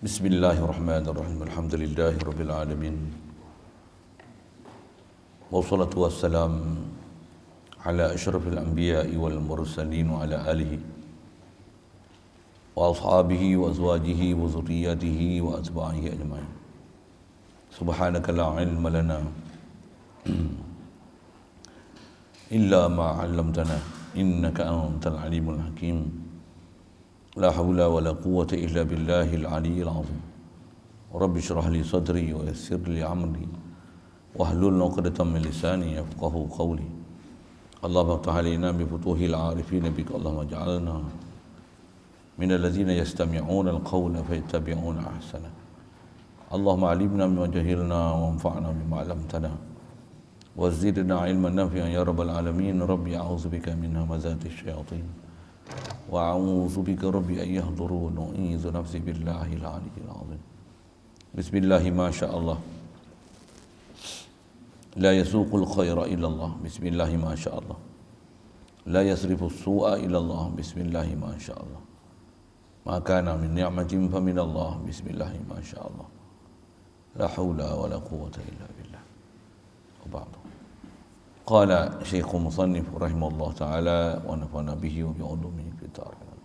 Bismillahirrahmanirrahim. Alhamdulillahi rabbil alamin. Wassalatu wassalam ala asyrafil anbiya'i wal mursalin wa ala alihi wa ashabihi wa azwajihi wa zurriyyatihi wa atba'ihi ajma'in. Subhanaka la ilma lana illa ma 'allamtana innaka antal alimul hakim. La hawla wa la quwwata illa billahil aliyyil azim. Rabbi shrah li sadri wa yassir li amri wahlul 'uqdatam min lisani yafqahu qawli. Allahumma iftah 'alaina bi futuhil 'arifin bika Allahumma ij'alna min alladhina yastami'una al-qawla fayattabi'una ahsana. Allahumma 'allimna mimma jahilna wanfa'na bima 'allamtana wa zidna 'ilman nafi'an ya rabbal alamin. Rabbi a'udzu bika min hamazati syayatin wa a'udzu bika rabbi an yahdurun. U'izu nafsi billahil aliyyil azim. Bismillahi ma sya'allah. La yasuqul khaira illa Allah. Bismillahi ma sya'allah. La yasrifu as-su'a illa Allah. Bismillahi ma sya'allah. Ma kana min ni'matin fa min Allah. Bismillahi ma sya'allah. La haula wa la quwwata illa billah. Wa ba'du. Qala Syekh Musannif rahimahullah ta'ala wa nafa'na bihi wa bi'ulumihi fid dharain.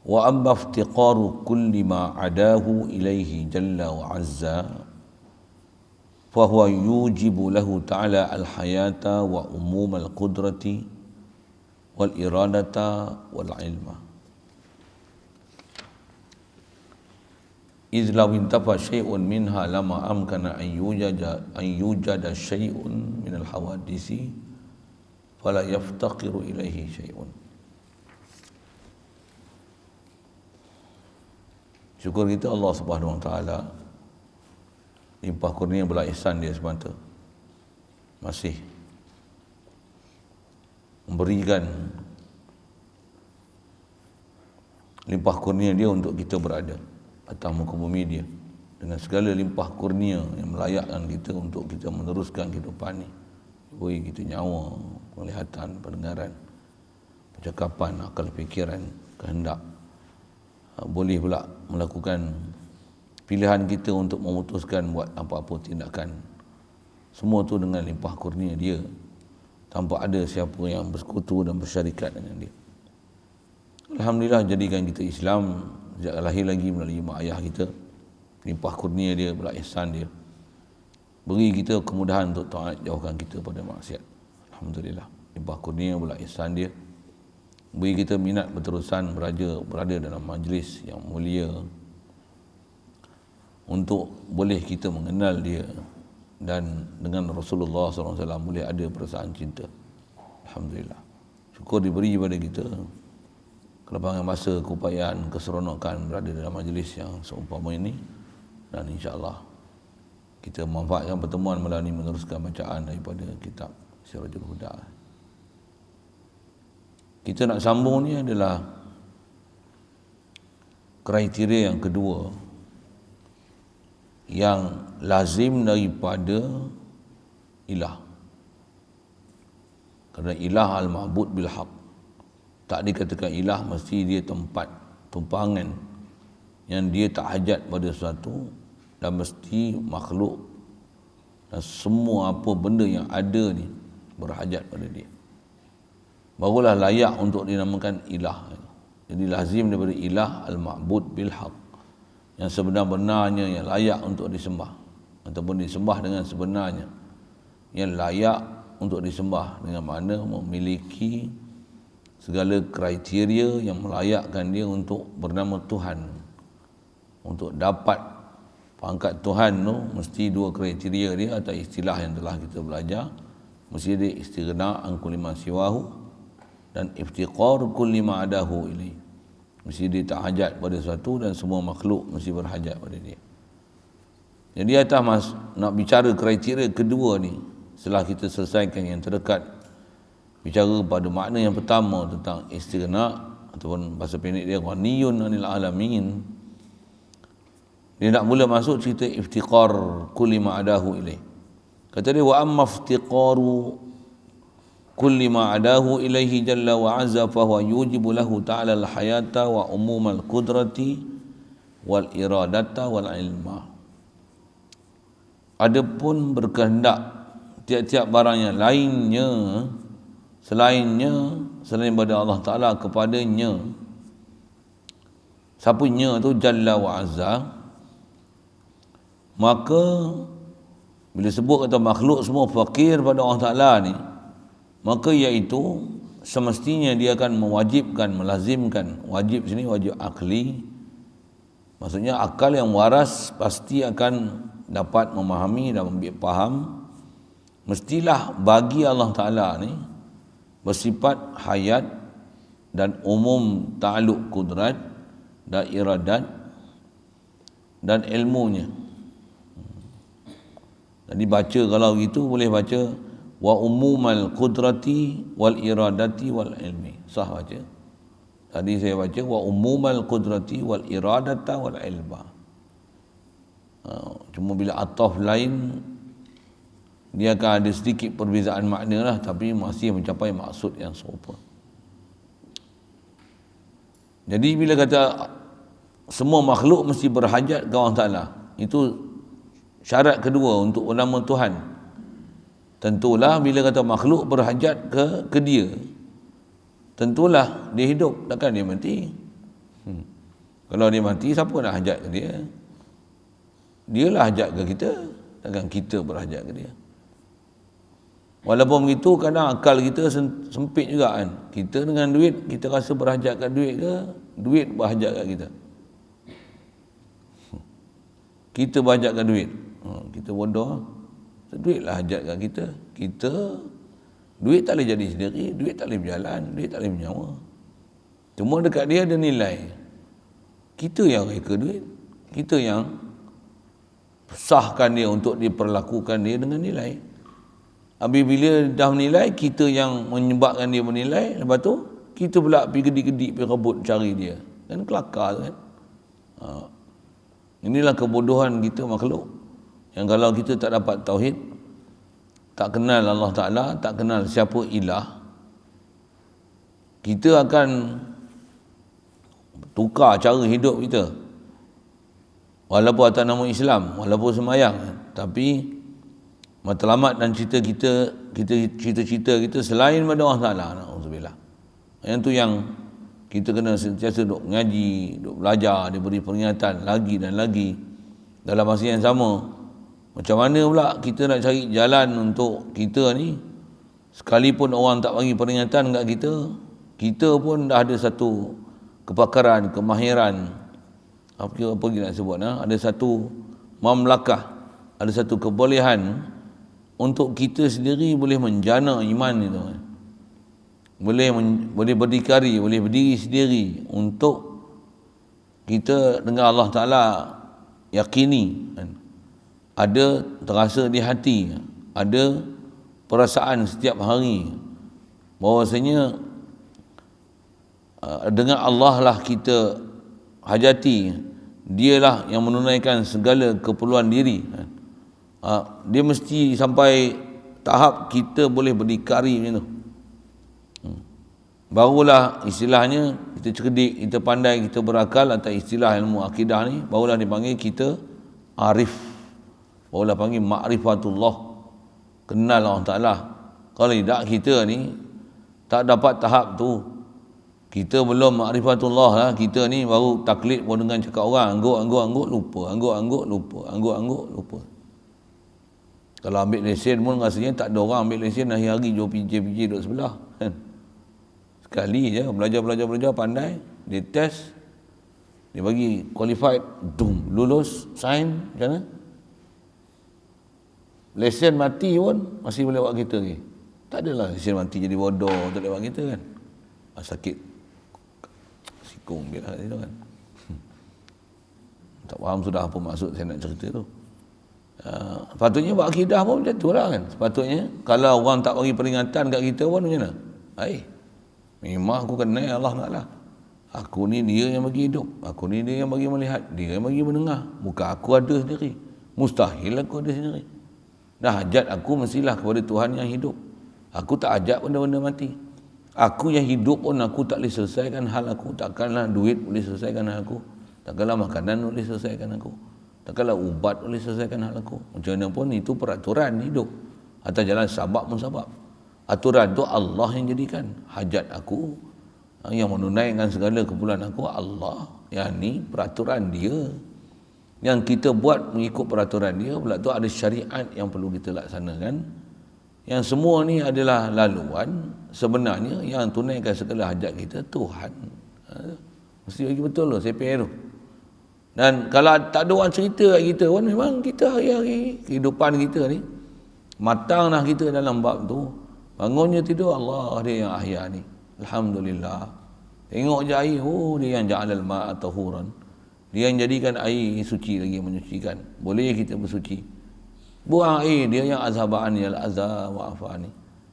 Wa amma iftiqaru kulli ma adahu ilaihi jalla wa azza fa huwa yujibu lahu ta'ala al-hayata wa umum al-qudrati wal iradata wal ilma. إذ لو انتفى شيء منها لما أمكن أن يوجد شيء من الحوادث فلا يفتقر إليه شيء. Syukur kita Allah Subhanahu Wa Taala, limpah kurnia belas ihsan dia semata masih memberikan limpah kurnia dia untuk kita berada atas muka bumi dia dengan segala limpah kurnia yang melayakkan kita untuk kita meneruskan kehidupan ni. Beri kita nyawa, penglihatan, pendengaran, percakapan, akal fikiran, kehendak. Boleh pula melakukan pilihan kita untuk memutuskan buat apa-apa tindakan. Semua tu dengan limpah kurnia dia, tanpa ada siapa yang bersekutu dan bersyarikat dengan dia. Alhamdulillah jadikan kita Islam sejak lahir lagi melalui mak ayah kita. Limpah kurnia dia, belas ihsan dia, beri kita kemudahan untuk taat, jauhkan kita pada maksiat. Alhamdulillah limpah kurnia, belas ihsan dia, beri kita minat berterusan berada dalam majlis yang mulia untuk boleh kita mengenal dia dan dengan Rasulullah SAW boleh ada perasaan cinta. Alhamdulillah, syukur diberi kepada kita kelapangan masa, keupayaan, keseronokan berada dalam majlis yang seumpama ini, dan insya-Allah kita memanfaatkan pertemuan melalui meneruskan bacaan daripada kitab Sirajul Huda. Kita nak sambung ni adalah kriteria yang kedua yang lazim daripada ilah. Kerana ilah al-ma'bud bil haq. Tak dikatakan ilah mesti dia tempat tumpangan yang dia tak hajat pada sesuatu, dan mesti makhluk dan semua apa benda yang ada ni berhajat pada dia, barulah layak untuk dinamakan ilah. Jadi lazim daripada ilah al-ma'bud bil haq, yang sebenar-benarnya yang layak untuk disembah, ataupun disembah dengan sebenarnya, yang layak untuk disembah dengan mana memiliki segala kriteria yang melayakkan dia untuk bernama Tuhan. Untuk dapat pangkat Tuhan tu mesti dua kriteria dia atau istilah yang telah kita belajar. Mesti dia istighna an kulli ma siwahu dan iftiqar kulli ma adahu ilai. Mesti dia tak hajat pada sesuatu dan semua makhluk mesti berhajat pada dia. Jadi atas nak bicara kriteria kedua ni, setelah kita selesaikan yang terdekat, bicara pada makna yang pertama tentang istighna ataupun bahasa pendek dia ghaniyun anil alamin, dia nak mula masuk cerita iftiqar kulli ma adahu ilaih. Kata dia wa amma iftiqaru kulli ma adahu ilaihi jalla wa azza fa huwa yujibu lahu ta'ala al-hayata wa umum al-qudrati wal iradata wal ilma. Adapun berkehendak tiap-tiap barang yang lainnya selain daripada Allah Ta'ala kepadanya, siapanya tu jalla wa azza, maka bila sebut kata makhluk semua fakir pada Allah Ta'ala ni, maka iaitu semestinya dia akan mewajibkan, melazimkan. Wajib sini wajib akli, maksudnya akal yang waras pasti akan dapat memahami dan ambil faham, mestilah bagi Allah Ta'ala ni bersifat hayat dan umum ta'aluk kudrat dan iradat dan ilmunya. Jadi baca kalau gitu boleh baca wa umumal qudrati wal iradati wal ilmi. Sah baca. Tadi saya baca wa umumal qudrati wal iradata wal ilma. Cuma bila ataf lain dia akan ada sedikit perbezaan makna lah, tapi masih mencapai maksud yang serupa. Jadi bila kata semua makhluk mesti berhajat ke Allah Ta'ala, itu syarat kedua untuk nama Tuhan. Tentulah bila kata makhluk berhajat ke dia, tentulah dia hidup, takkan dia mati. Kalau dia mati, siapa nak hajat ke dia? Dialah hajat ke kita, takkan kita berhajat ke dia. Walaupun begitu, kadang akal kita sempit juga kan. Kita dengan duit, kita rasa berhajat kat duit ke? Duit berhajat kat kita. Kita berhajat kat duit. Kita bodoh. Duit lah hajat kat kita. Duit tak boleh jadi sendiri, duit tak boleh berjalan, duit tak boleh menyawa. Cuma dekat dia ada nilai. Kita yang reka duit. Kita yang sahkan dia untuk diperlakukan dia dengan nilai. Habis bila dah menilai, kita yang menyebabkan dia menilai, lepas tu kita pula pergi gedik-gedik, pergi rebut cari dia. Dan kelakar kan. Inilah kebodohan kita makhluk. Yang kalau kita tak dapat tauhid, tak kenal Allah Ta'ala, tak kenal siapa ilah, kita akan tukar cara hidup kita. Walaupun atas nama Islam, walaupun semayang, tapi matlamat dan cerita-cerita kita selain pada Allah Ta'ala. Na'udzubillah. Yang tu yang kita kena sentiasa duk mengaji, duk belajar, dia beri peringatan lagi dan lagi. Dalam masa yang sama, macam mana pula kita nak cari jalan untuk kita ni, sekalipun orang tak bagi peringatan kat kita, kita pun dah ada satu kepakaran, kemahiran, apa kita nak sebut, ada satu mamlakah, ada satu kebolehan untuk kita sendiri boleh menjana iman itu, boleh berdikari, boleh berdiri sendiri untuk kita dengan Allah Ta'ala yakini, ada terasa di hati, ada perasaan setiap hari bahawasanya dengan Allah lah kita hajati, dialah yang menunaikan segala keperluan diri. Dia mesti sampai tahap kita boleh berdikari macam tu. Barulah istilahnya kita cerdik, kita pandai, kita berakal atas istilah ilmu akidah ni, barulah dipanggil kita arif, barulah panggil ma'rifatullah, kenal Allah Ta'ala. Kalau tidak, kita ni tak dapat tahap tu. Kita belum ma'rifatullah lah, kita ni baru taklid pun dengan cakap orang, angguk lupa, angguk lupa. Kalau ambil lesen pun rasanya tak ada orang ambil lesen hari-hari jual PJ duduk sebelah kan. Sekali je belajar pandai, dia test, dia bagi qualified, lulus, sign, macam mana? Lesen mati pun masih boleh buat kita lagi. Tak adalah lesen mati jadi bodoh, tak boleh buat kita kan. Sakit sikung dia lah itu kan. Tak faham sudah apa maksud saya nak cerita tu. Sepatutnya buat akidah pun macam tu lah kan. Sepatutnya kalau orang tak bagi peringatan kat kita pun macam mana? Memang aku kenal Allah Ta'ala. Aku ni dia yang bagi hidup, aku ni dia yang bagi melihat, dia yang bagi mendengar. Bukan aku ada sendiri, mustahil aku ada sendiri. Dah hajat aku mestilah kepada Tuhan yang hidup. Aku tak ajak benda-benda mati. Aku yang hidup pun aku tak boleh selesaikan hal aku. Takkanlah duit boleh selesaikan hal aku. Takkanlah makanan boleh selesaikan aku. Takkanlah ubat boleh selesaikan hal aku. Macam mana pun itu peraturan hidup. Atas jalan sabab pun sabab. Aturan tu Allah yang jadikan. Hajat aku, yang menunaikan segala keperluan aku, Allah. Yang ni peraturan dia. Yang kita buat mengikut peraturan dia, pula tu ada syariat yang perlu kita laksanakan. Yang semua ni adalah laluan. Sebenarnya yang tunaikan segala hajat kita Tuhan. Mesti bagi betul loh CPR tu. Dan kalau tak ada orang cerita kat kita pun, memang kita hari-hari kehidupan kita ni matanglah kita dalam bab tu. Bangunnya tidur, Allah dia yang ahya ni. Alhamdulillah. Tengok je air, oh dia yang ja'alal ma'a tahuran. Dia yang jadikan air suci lagi, menyucikan. Boleh kita bersuci. Buang air, dia yang azhabani al-azza wa afani.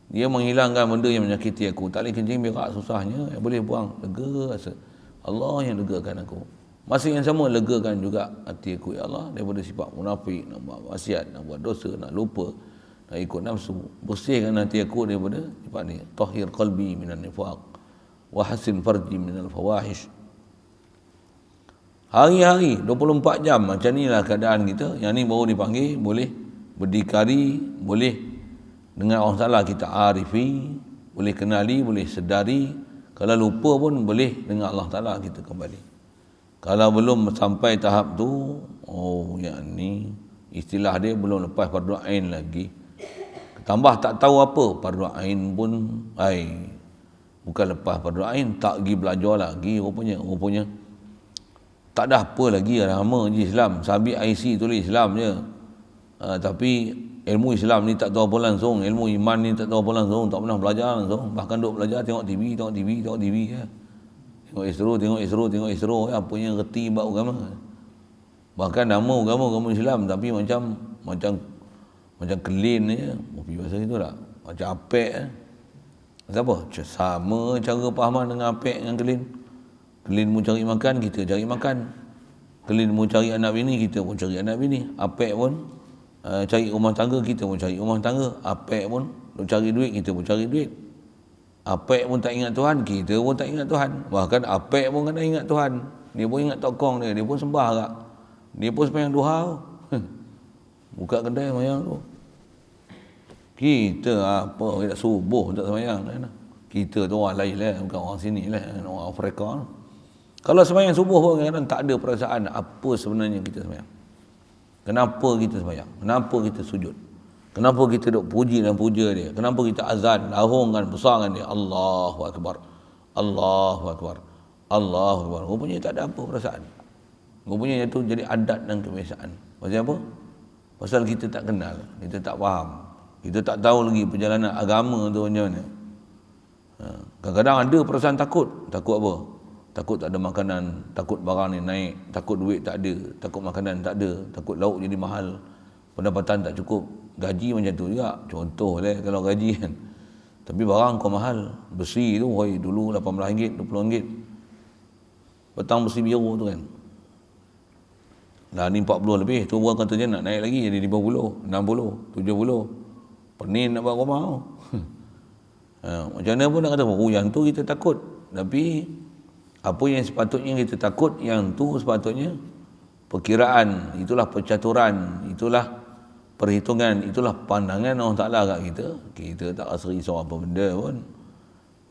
Dia menghilangkan benda yang menyakiti aku. Tak boleh kencing berak susahnya, boleh buang, lega rasa. Allah yang legakan aku. Masa yang sama legakan juga hati aku, ya Allah, daripada sifat munafik, nak buat maksiat, nak buat dosa, nak lupa, nak ikut nafsu. Bersihkan hati aku daripada sifat ni. Tahhir qalbi minan nifaq wa hasin farji minal fawahish. Hari-hari 24 jam macam inilah keadaan kita. Yang ni baru dipanggil boleh berdikari, boleh dengan Allah Ta'ala kita arifi, boleh kenali, boleh sedari. Kalau lupa pun boleh dengan Allah Ta'ala kita kembali. Kalau belum sampai tahap tu, oh yang ni istilah dia belum lepas fardu ain lagi. Tambah tak tahu apa, fardu ain pun bukan lepas fardu ain, tak pergi belajar lagi rupanya tak ada apa lagi, nama je Islam, sabit IC tulis Islam je. Tapi ilmu Islam ni tak tahu apa langsung, ilmu iman ni tak tahu apa langsung, tak pernah belajar langsung. Bahkan duk belajar tengok TV ya. Tengok Isro ya, apa yang reti bab agama. Bahkan nama agama Islam tapi macam kelin je. Kopi bahasa itu tak? Macam apek Apa? Sama cara pahaman dengan apek dengan kelin. Kelin mu cari makan, kita cari makan. Kelin mu cari anak bini, kita pun cari anak bini. Apek pun cari rumah tangga, kita pun cari rumah tangga. Apek pun nak cari duit, kita pun cari duit. Apek pun tak ingat Tuhan, kita pun tak ingat Tuhan. Bahkan apek pun kena ingat Tuhan. Dia pun ingat tokong dia pun sembah tak. Dia pun sembahyang duha. Buka kedai sembahyang tu. Kita apa, kita subuh tak sembahyang. Kita tu orang lain lah, bukan orang sini lah, orang Afrika. Kalau sembahyang subuh pun kadang-kadang tak ada perasaan apa sebenarnya kita sembahyang. Kenapa kita sembahyang? Kenapa kita sujud? Kenapa kita duk puji dan puja dia? Kenapa kita azan, lahungkan, besarkan dia? Allahu Akbar. Allahu Akbar. Allahu Akbar. Rupanya tak ada apa perasaan. Rupanya itu jadi adat dan kebiasaan. Pasal apa? Pasal kita tak kenal, kita tak faham. Kita tak tahu lagi perjalanan agama tu macam mana. Kadang-kadang ada perasaan takut. Takut apa? Takut tak ada makanan, takut barang ni naik, takut duit tak ada, takut makanan tak ada, takut lauk jadi mahal, pendapatan tak cukup. Gaji macam tu juga, contoh lah kalau gaji kan. Tapi barang kau mahal, besi tu dulu RM18, RM20. Petang besi biru tu kan, dah ni 40 lebih, tu orang katanya nak naik lagi jadi 50, 60, 70. Penin nak buat rumah tu. Macam mana pun nak kata, yang tu kita takut. Tapi apa yang sepatutnya kita takut, yang tu sepatutnya perkiraan, itulah percaturan, itulah perhitungan, itulah pandangan Allah Ta'ala kat kita. Kita tak rasa risau apa benda pun.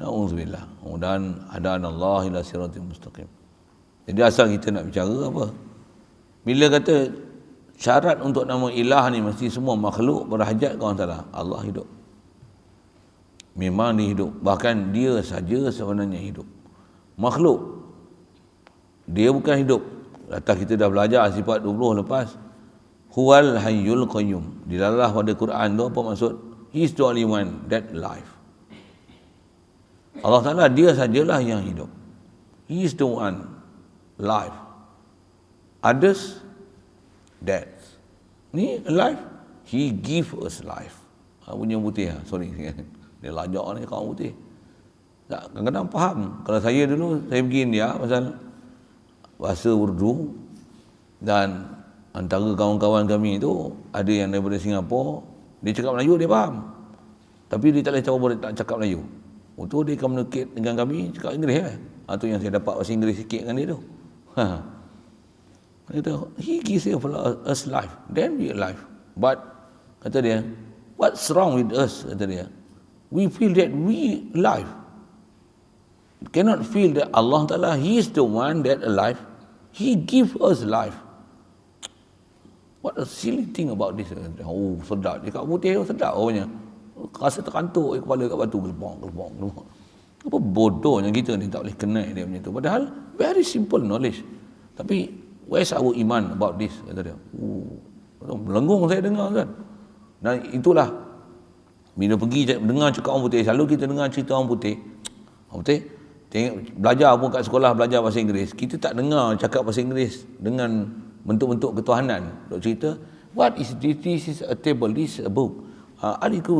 Na'udzubillah. Mudah-mudahan hadanallah ila siratim mustaqim. Jadi asal kita nak bicara apa? Bila kata syarat untuk nama ilah ni mesti semua makhluk berhajat ke Allah Ta'ala. Allah hidup. Memang dia hidup. Bahkan dia saja sebenarnya hidup. Makhluk dia bukan hidup. Atas kita dah belajar sifat 20 lepas. Huwal hayyul qayyum. Dilalah pada Quran tu apa maksud? He's the only one that life. Allah Ta'ala dia sajalah yang hidup. He is the one life. Others death. Ni alive. He give us life. Punya putih sorry. Dia lajak ni kawan putih. Tak, kadang-kadang faham. Kalau saya dulu, saya pergi India pasal bahasa Urdu, dan antara kawan-kawan kami itu ada yang daripada Singapura, dia cakap Melayu, dia faham. Tapi dia tak boleh tak cakap Melayu. Itu dia communicate dengan kami cakap Inggeris lah. Itu yang saya dapat bahasa Inggeris sikit dengan dia tu. Dia kata, he gives us life, then we alive. But kata dia, what's wrong with us? Kata dia, we feel that we alive. Cannot feel that Allah Ta'ala, He is the one that alive. He gives us life. What a silly thing about this. Oh, sedap. Dia kat putih tu sedap orangnya. Rasa terkantuk kepala kat batu. Gelepong. Apa bodohnya kita ni tak boleh kenal dia macam tu. Padahal, very simple knowledge. Tapi, where's our iman about this? Kata dia. Melenggung saya dengar kan. Dan itulah, bila pergi dengar cakap orang putih, selalu kita dengar cerita orang putih. Orang putih, belajar pun kat sekolah, belajar bahasa Inggeris. Kita tak dengar cakap bahasa Inggeris dengan bentuk-bentuk ketuhanan. Dok cerita, what is this? This is a table, this is a book. Adikku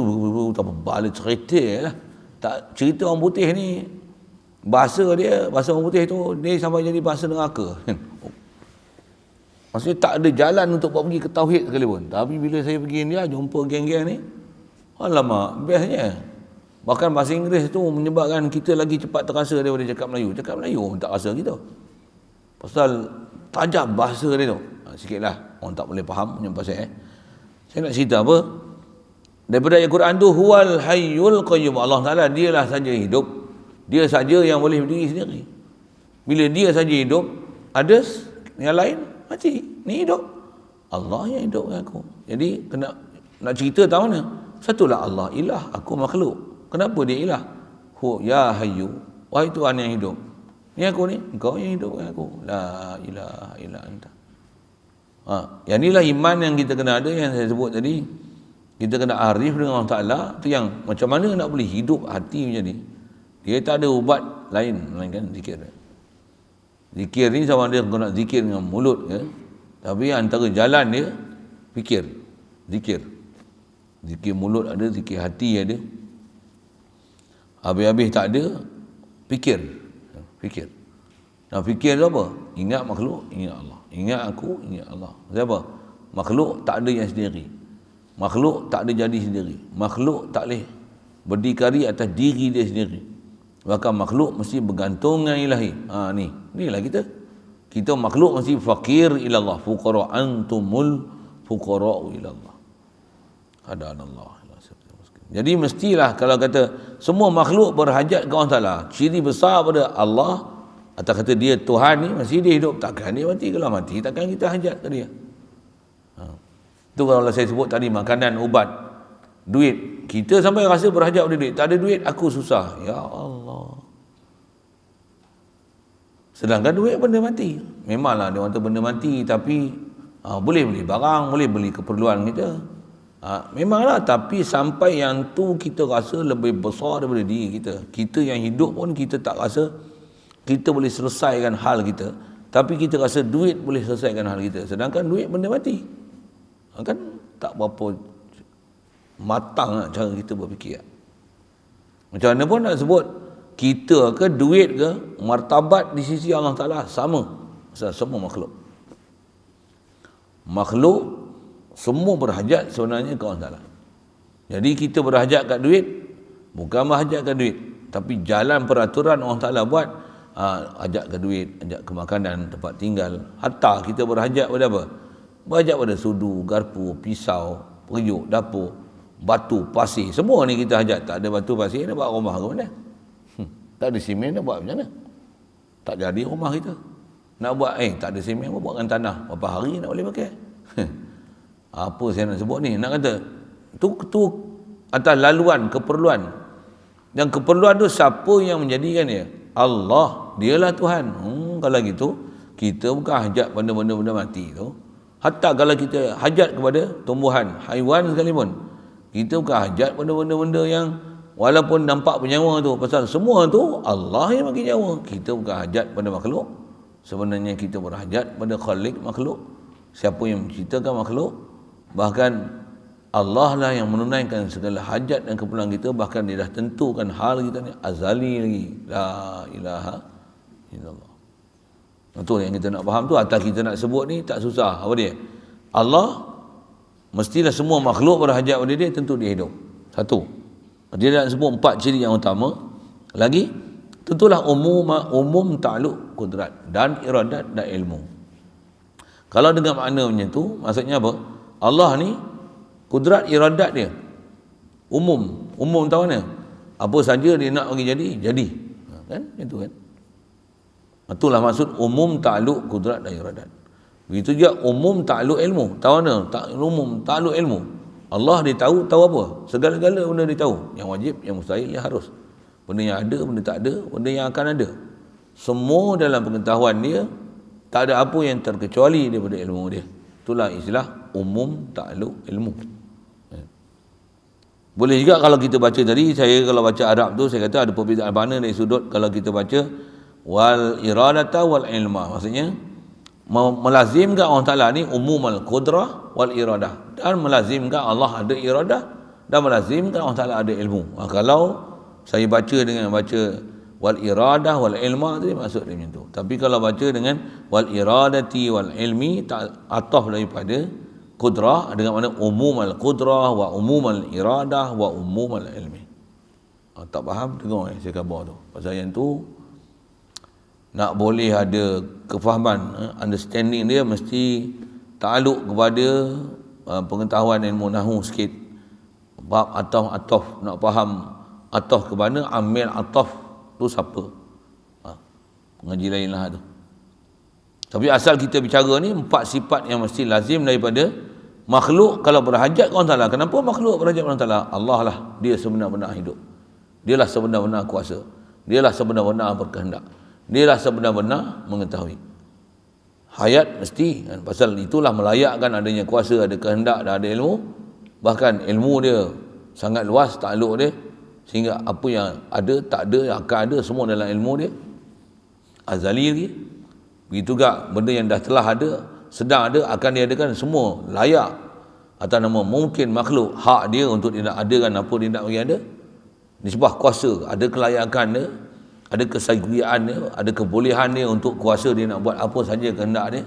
tak bala cerita lah. Tak cerita orang putih ni, bahasa orang putih tu, dia sampai jadi bahasa neraka. Maksudnya tak ada jalan untuk buat pergi ke tauhid sekalipun. Tapi bila saya pergi India, jumpa geng-geng ni, alamak, bestnya. Bahkan bahasa Inggeris tu menyebabkan kita lagi cepat terasa daripada cakap Melayu. Cakap Melayu pun tak rasa kita. Pasal tajam bahasa dia tu. Sikitlah, orang tak boleh faham yang pasal Saya nak cerita apa? Daripada ayat Quran tu, huwal hayyul qayyum. Allah Ta'ala, dialah saja hidup. Dia saja yang boleh berdiri sendiri. Bila dia saja hidup, others, yang lain, mati. Ni hidup. Allah yang hidup dengan aku. Jadi, nak cerita tahu mana? Satulah Allah, ilah, aku makhluk. Kenapa dia ilah? Ya hayyu. Wahai Tuhan yang hidup. Ni aku ni, engkau yang hidup dengan aku. La ilaha illa anta. Yang inilah iman yang kita kena ada, yang saya sebut tadi. Kita kena arif dengan Allah Ta'ala. Itu yang macam mana nak boleh hidup hati macam ni. Dia tak ada ubat lain melainkan zikir. Zikir ni sama ada kau nak zikir dengan mulut ke. Tapi antara jalan dia, fikir. Zikir. Zikir mulut ada, zikir hati ada. Habis-habis tak ada, fikir. Fikir. Nah, fikir tu apa? Ingat makhluk, ingat Allah. Ingat aku, ingat Allah. Siapa? Makhluk tak ada yang sendiri. Makhluk tak ada jadi sendiri. Makhluk tak boleh berdikari atas diri dia sendiri. Bahkan makhluk mesti bergantung dengan ilahi. Inilah kita. Kita makhluk mesti fakir ilallah. Fuqara antumul fuqara ilallah. Hadanallah. Jadi mestilah kalau kata semua makhluk berhajat ke Allah Ta'ala. Ciri besar pada Allah, atau kata dia Tuhan ni, mesti dia hidup. Takkan dia mati. Kalau mati, takkan kita hajat ke dia. Itu kalau saya sebut tadi, makanan, ubat, duit. Kita sampai rasa berhajat pada duit. Tak ada duit, aku susah. Ya Allah. Sedangkan duit benda mati. Memanglah dia kata benda mati, tapi boleh beli barang, boleh beli keperluan kita. Memanglah, tapi sampai yang tu kita rasa lebih besar daripada diri kita. Kita yang hidup pun kita tak rasa kita boleh selesaikan hal kita. Tapi kita rasa duit boleh selesaikan hal kita. Sedangkan duit benda mati. Kan tak berapa matang cara kita berfikir. Macam mana pun nak sebut, kita ke duit ke, martabat di sisi Allah Ta'ala sama. Semua makhluk. Makhluk semua berhajat sebenarnya ke Allah Ta'ala. Jadi kita berhajat kat duit, bukan berhajat kat duit, tapi jalan peraturan Allah Ta'ala buat, hajat ke duit, hajat ke makanan, tempat tinggal. Hatta kita berhajat pada apa? Berhajat pada sudu, garpu, pisau, periuk, dapur, batu, pasir. Semua ni kita hajat. Tak ada batu pasir, nak buat rumah ke mana? Tak ada simen, nak buat macam mana? Tak jadi rumah kita. Nak buat, tak ada simen, buat dengan tanah. Berapa hari nak boleh pakai? Apa saya nak sebut ni? Nak kata, tu atas laluan, keperluan. Yang keperluan tu siapa yang menjadikan dia? Allah. Dialah Tuhan. Kalau gitu, kita bukan hajat benda-benda mati tu. Hatta kalau kita hajat kepada tumbuhan, haiwan sekalipun, kita bukan hajat benda-benda yang walaupun nampak bernyawa tu. Pasal semua tu Allah yang bagi nyawa. Kita bukan hajat pada makhluk. Sebenarnya kita berhajat pada khalik makhluk. Siapa yang menciptakan makhluk. Bahkan Allah lah yang menunaikan segala hajat dan keperluan kita. Bahkan dia dah tentukan hal kita ni azali lagi. La ilaha illallah. Itu yang kita nak faham tu. Atas kita nak sebut ni tak susah. Apa dia? Allah, mestilah semua makhluk berhajat pada dia, tentu dia hidup. Satu. Dia nak sebut 4 ciri yang utama. Lagi, tentulah umum ta'alluq kudrat dan iradat dan ilmu. Kalau dengan maknanya tu, maksudnya apa? Allah ni kudrat iradat dia umum tahu mana? Apa saja dia nak bagi jadi. Kan? Itu kan. Itulah maksud umum ta'alluq kudrat dan iradat. Begitu juga umum ta'alluq ilmu. Tahu mana? Umum ta'alluq ilmu. Allah dia tahu apa? Segala-gala benda dia tahu. Yang wajib, yang mustahil, yang harus. Benda yang ada, benda tak ada, benda yang akan ada. Semua dalam pengetahuan dia, tak ada apa yang terkecuali daripada ilmu dia. Itulah istilah umum ta'alluq ilmu. Boleh juga kalau kita baca tadi, saya kalau baca Arab tu, saya kata ada perbezaan mana dari sudut kalau kita baca wal iradata wal ilma. Maksudnya, melazimkan Allah Ta'ala ni umumal qudrah wal iradah. Dan melazimkan Allah ada iradah dan melazimkan Allah Ta'ala ada ilmu. Kalau saya baca dengan baca wal iradah wal ilma tadi maksud dia macam tu. Tapi kalau baca dengan wal iradati wal ilmi ataf daripada qudrah dengan makna umumal qudrah wa umumal iradah wa umumal ilmi. Tak faham tengok saya khabar tu. Pasal yang tu nak boleh ada kefahaman, understanding dia mesti ta'aluk kepada pengetahuan ilmu nahwu sikit. Bab ataf, nak faham ataf ke mana, amil ataf tu siapa. Pengaji lain lah tu. Tapi asal kita bicara ni 4 sifat yang mesti lazim daripada makhluk kalau berhajat ke Allah Ta'ala. Kenapa makhluk berhajat kepada Allah Ta'ala? Allah lah, dia sebenar-benar hidup. Dialah sebenar-benar kuasa. Dialah sebenar-benar berkehendak. Dialah sebenar-benar mengetahui. Hayat mesti kan? Pasal itulah melayakkan adanya kuasa, ada kehendak dan ada ilmu. Bahkan ilmu dia sangat luas takluk dia, sehingga apa yang ada, tak ada, yang akan ada, semua dalam ilmu dia azali lagi. Begitu juga benda yang dah telah ada, sedang ada, akan diadakan, semua layak atas nama mungkin makhluk, hak dia untuk dia nak adakan apa dia nak bagi ada. Nisbah kuasa, ada kelayakan dia, ada kesagiaan dia, ada kebolehan dia untuk kuasa dia nak buat apa saja kehendak dia.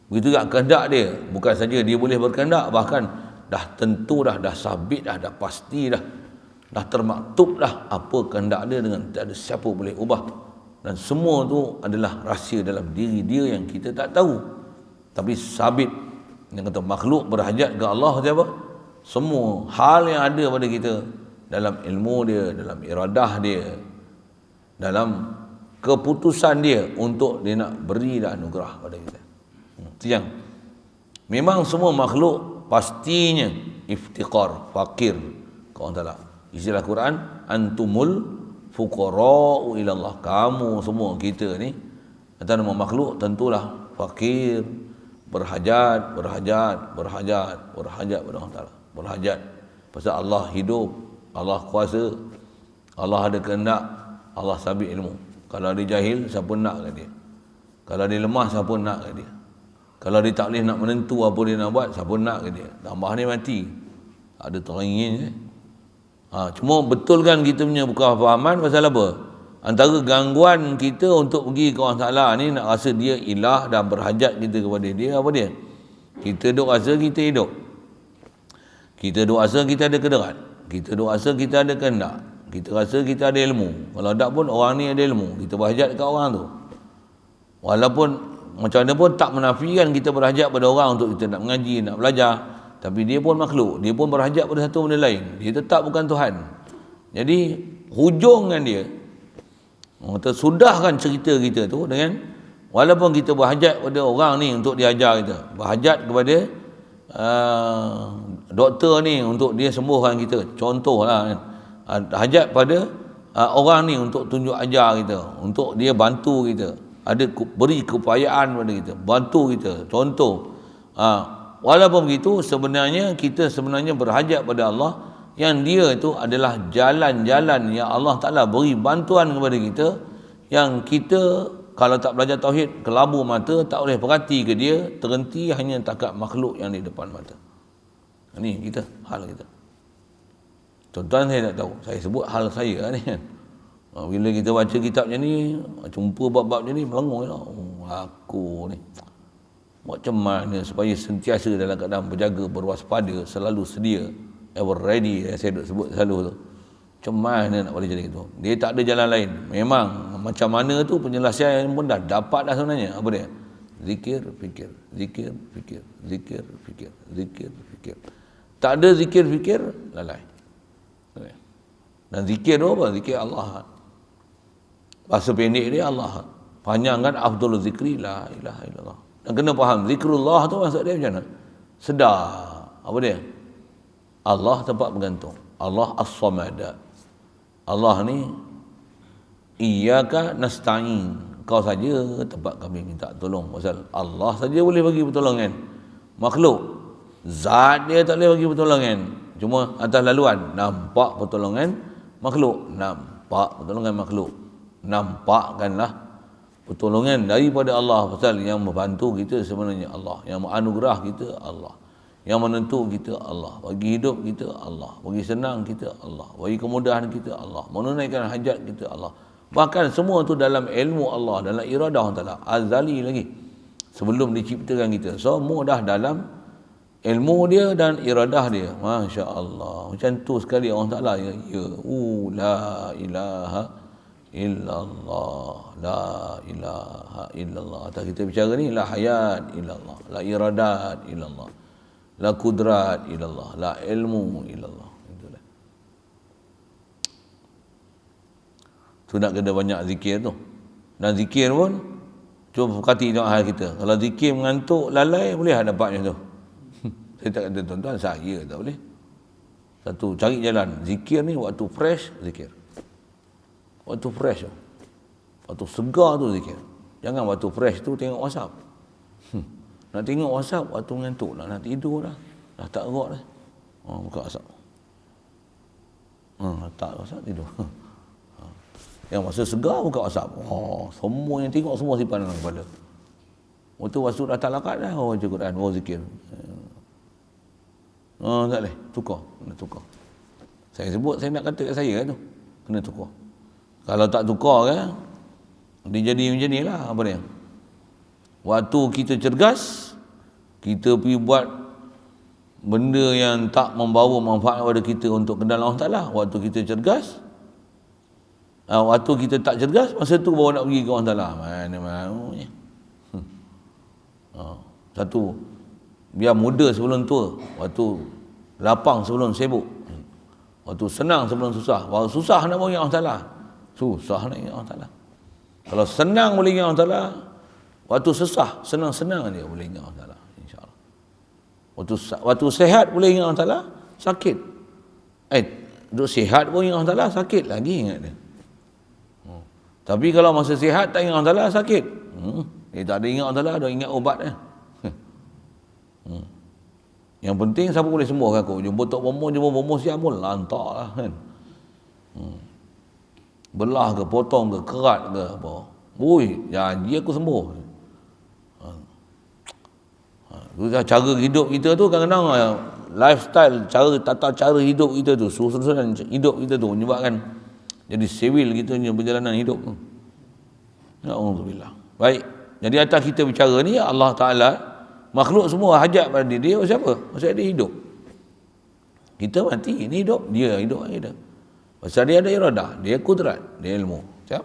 Begitu juga kehendak dia, bukan saja dia boleh berkehendak, bahkan dah tentu dah sabit dah pasti dah termaktub dah apa kehendak dia dengan tak ada siapa boleh ubah. Dan semua tu adalah rahsia dalam diri dia yang kita tak tahu. Tapi sabit. Yang kata makhluk berhajat ke Allah siapa? Semua hal yang ada pada kita dalam ilmu dia, dalam iradah dia, dalam keputusan dia untuk dia nak beri dan anugerah pada kita. Itu yang memang semua makhluk pastinya iftiqar, fakir ke Allah Ta'ala. Istilah Quran, antumul fuqara'u ilallah. Kamu semua kita ni atas nama makhluk tentulah fakir, berhajat pada Allah Ta'ala. Berhajat pasal Allah hidup, Allah kuasa, Allah ada kehendak, Allah sabit ilmu. Kalau dia jahil, siapa nak ke dia? Kalau dia lemah, siapa nak ke dia? Kalau dia tak boleh nak menentu apa dia nak buat, siapa nak ke dia? Tambah ni mati. Ada teringin. Cuma betulkan kita punya bukan fahaman pasal apa? Antara gangguan kita untuk pergi ke Allah Ta'ala ni, nak rasa dia ilah dan berhajat kita kepada dia, apa dia? Kita duk rasa kita hidup. Kita duk rasa kita ada kedarat. Kita duk rasa kita ada kehendak. Kita rasa kita ada ilmu. Kalau tak pun orang ni ada ilmu, kita berhajat kat orang tu. Walaupun macam mana pun tak menafikan kita berhajat pada orang untuk kita nak mengaji, nak belajar. Tapi dia pun makhluk, dia pun berhajat pada satu benda lain. Dia tetap bukan Tuhan. Jadi hujungkan dia, kita sudahkan cerita kita tu dengan walaupun kita berhajat pada orang ni untuk dia ajar kita, berhajat kepada doktor ni untuk dia sembuhkan kita, contohlah kan. Hajat pada orang ni untuk tunjuk ajar kita, untuk dia bantu kita, ada beri keupayaan pada kita, bantu kita, contoh. Walaupun begitu, sebenarnya kita berhajat pada Allah yang dia itu adalah jalan-jalan yang Allah Ta'ala beri bantuan kepada kita, yang kita kalau tak belajar tauhid, kelabu mata, tak boleh perhati ke dia, terhenti hanya takat makhluk yang di depan mata. Ini kita, hal kita. Tuan-tuan saya tak tahu, saya sebut hal saya ni kan. Bila kita baca kitab macam ni, jumpa bab-bab macam ni, melengung lah. Aku ni macam mana supaya sentiasa dalam keadaan berjaga, berwaspada, selalu sedia, ever ready, yang saya sebut selalu tu. Macam mana nak boleh jadi itu? Dia tak ada jalan lain. Memang macam mana tu penjelasan pun dah dapat dah sebenarnya. Apa dia? Zikir, fikir, zikir, fikir, zikir, fikir, zikir, fikir. Tak ada zikir, fikir, lalai. Dan zikir tu apa? Zikir Allah. Bahasa pendek dia Allah. Panjang kan afdalul zikri la ilaha illallah. Dan kena faham zikrullah tu maksud dia macam mana? Sedar. Apa dia? Allah tempat bergantung. Allah as-samad. Allah ni iyyaka nasta'in. Kau saja tempat kami minta tolong. Pasal Allah saja boleh bagi pertolongan. Makhluk zat dia tak boleh bagi pertolongan. Cuma atas laluan nampak pertolongan makhluk, nampak pertolongan makhluk. Nampakkanlah pertolongan daripada Allah. Pasal yang membantu kita sebenarnya Allah, yang menganugerah kita Allah, yang menentu kita Allah, bagi hidup kita Allah, bagi senang kita Allah, bagi kemudahan kita Allah, menunaikan hajat kita Allah. Bahkan semua tu dalam ilmu Allah, dalam iradah Allah Ta'ala, azali lagi, sebelum diciptakan kita. Semua dah dalam ilmu dia dan iradah dia. Masya Allah. Macam tu sekali Allah Ta'ala. Ya, la ilaha illallah, la ilaha illallah. Atas kita bicara ni, la hayat illallah, la iradat illallah, la kudrat illallah, la ilmu illallah. Itulah. Tu nak kena banyak zikir tu. Dan zikir pun, cuba perhati tengok hal kita. Kalau zikir mengantuk, lalai, boleh tak dapat macam tu? Saya tak kata tuan-tuan, saya tak boleh. Satu, cari jalan. Zikir ni waktu fresh, zikir. Waktu fresh tu. Waktu segar tu zikir. Jangan waktu fresh tu tengok WhatsApp. Nak tengok WhatsApp waktu mengantuk lah. Nak tidur dah. Dah tak erat dah. Buka WhatsApp. Tak WhatsApp tidur. Yang masa segar buka WhatsApp. Semua yang tengok semua simpan dalam kepala. Waktu dah tak lakat dah. Baca Quran. Zikir. Tak boleh. Tukar. Kena tukar. Saya sebut, saya nak kata kat saya tu. Kena tukar. Kalau tak tukar kan, dia jadi macam ni lah. Apa dia? Waktu kita cergas, kita pergi buat benda yang tak membawa manfaat kepada kita untuk kenal Allah Ta'ala. Waktu kita cergas, waktu kita tak cergas, masa tu baru nak pergi ke Allah Ta'ala. Mana maunya. Satu, biar muda sebelum tua. Waktu lapang sebelum sibuk. Waktu senang sebelum susah. Waktu susah nak pergi Allah Ta'ala. Susah nak ingat Allah Ta'ala. Kalau senang boleh ingat Allah Ta'ala, waktu susah, senang-senang dia boleh ingat Allah Ta'ala, insyaAllah. Waktu sehat boleh ingat Allah Ta'ala, sakit. Duk sihat pun ingat Allah Ta'ala, sakit lagi ingat dia. Tapi kalau masa sihat tak ingat Allah Ta'ala, sakit. Dia tak ada ingat Allah Ta'ala, dah ingat obat dia. Yang penting siapa boleh sembuhkan aku. Jumpa Tok Bomo, jumpa Bomo siap pun lantak lah kan. Belah ke, potong ke, kerat ke apa. Janji aku sembuh. Cara hidup kita tu kadang-kadang lifestyle, tata cara hidup kita tu, susunan hidup kita tu menyebabkan jadi sewil kita punya perjalanan hidup tu. Alhamdulillah. Baik. Jadi atas kita bicara ni, Allah Ta'ala, makhluk semua hajat pada dia siapa? Maksudnya dia hidup. Kita mati, ni hidup, dia hidup kita. Pasal dia ada iradah, dia kudrat, dia ilmu. Siap?